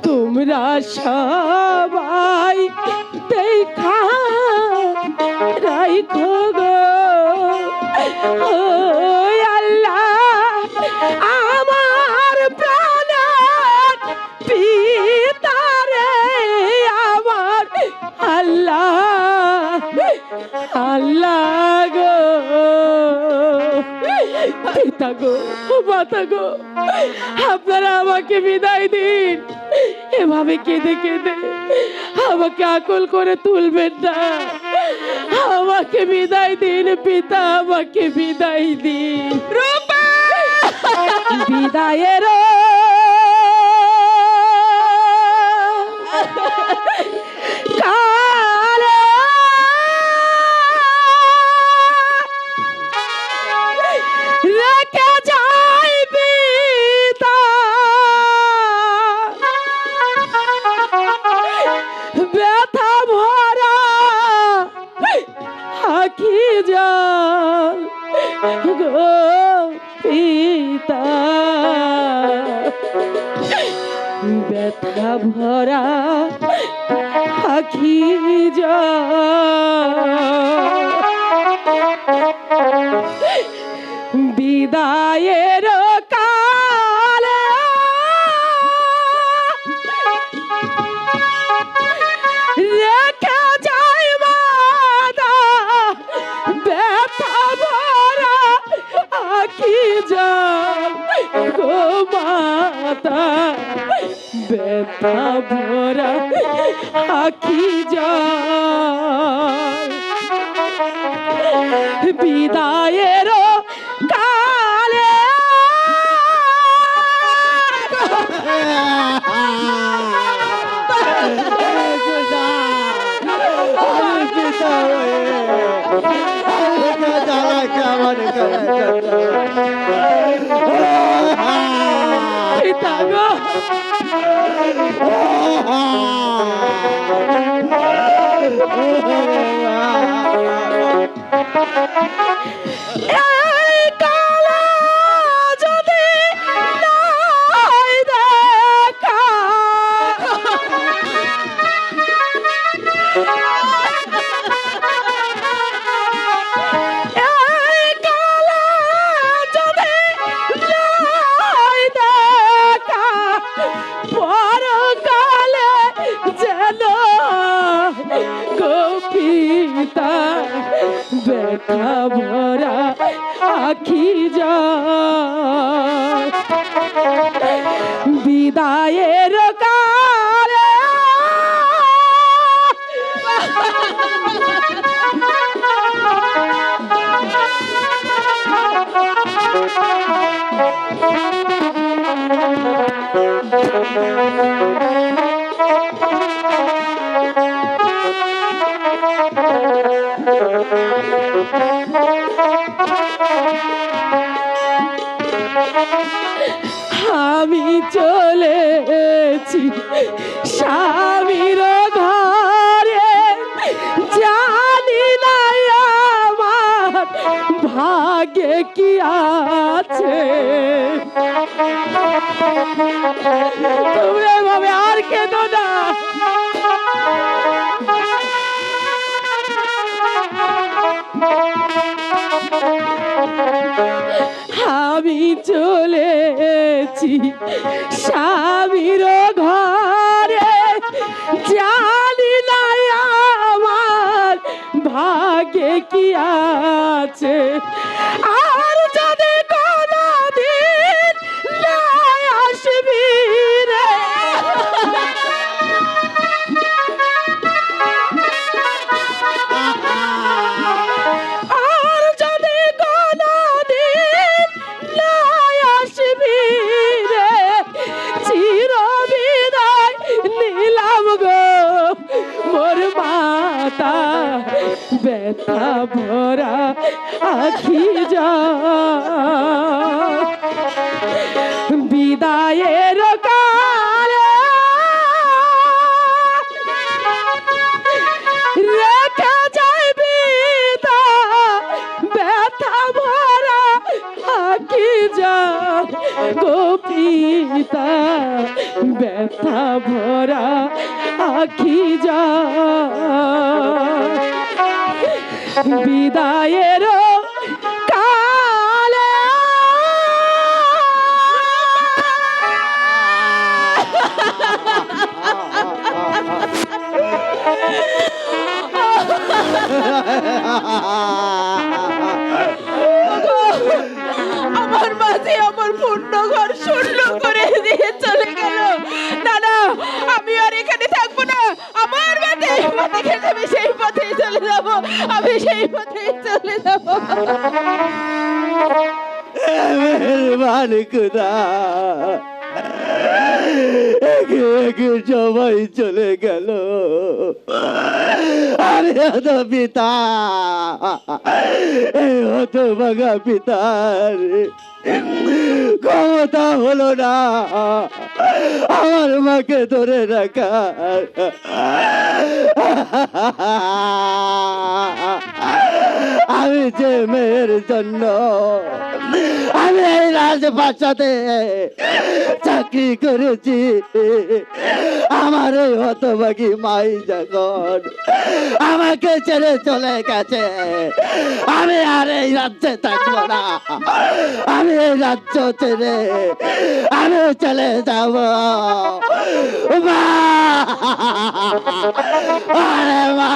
তোমরা সবাই দেখা রাইখো গো ও আল্লাহ আমার প্রাণের পিতারে আমার আল্লাহ আল্লাহ গো পিতা গো মাতা গো আপনারা আমাকে বিদায় দিন। এভাবে কেঁদে কেঁদে আমাকে আকুল করে তুলবেন না। আমাকে বিদায় দিন পিতা, আমাকে বিদায় দিন। বিদায়ের কালে রেখে যাই পিতা ব্যথা ভরা আখি জল গো পিতা ব্যথা ভরা আখি জল বিদায়ের কালে রেখে যাই মাতা ব্যথা ভরা আখি জল গো মাতা ব্যথা ভরা আখি জল বিদায়ের কালে পিতা গো এই কালে যদি নাই দেখা এই কালে যদি নাই দেখা পরকালে যেন গো পিতা ব্যথা ভরা আখি জল বিদায়ের কালে আমি চলেছি স্বামীর ঘরে জানি না আমার ভাগ্যে কি আছে। তোমরা এভাবে আর কেঁদো না। আমি চলেছি স্বামীর ঘরে জানি না আমার ভাগ্যে কি আছে। আর যদি কোনদিন না আসবি রে আর যদি কোনদিন না আসবি রে চির বিদায় নিলাম গো মোর মাতা ব্যথা ভরা আখি জল বিদায়ের কালে রেখে যাইবি তা ব্যথা আখি যা গো পিতা, ব্যথা ভরা আখি যা বিদায়ের কালে আমার মাঝে আমার পূর্ণ ঘর শূন্য করে দিয়ে চলে গেল। না না, আমি আর এখানে থাকবো না। আমার মাঝে মাথা খেতে আমি সেই পথেই চলে যাব, আমি সেই পথেই চলে যাব। মেহরবান খুদা, একে একে সবাই চলে গেল। আরে হতো পিতা, এই হতো বাঘা পিতার ক্ষমতা হলো না আমার মাকে ধরে রাখা। আমি যে মেয়ের জন্য আমি এই রাজবাসাতে চাকরি করেছি, আমার এই হতভাগী মাই যখন আমাকে ছেড়ে চলে গেছে, আমি আর এই রাজ্যে থাকবো না। আমি এই রাজ্য ছেড়ে আমি চলে যাব। মা, আরে মা।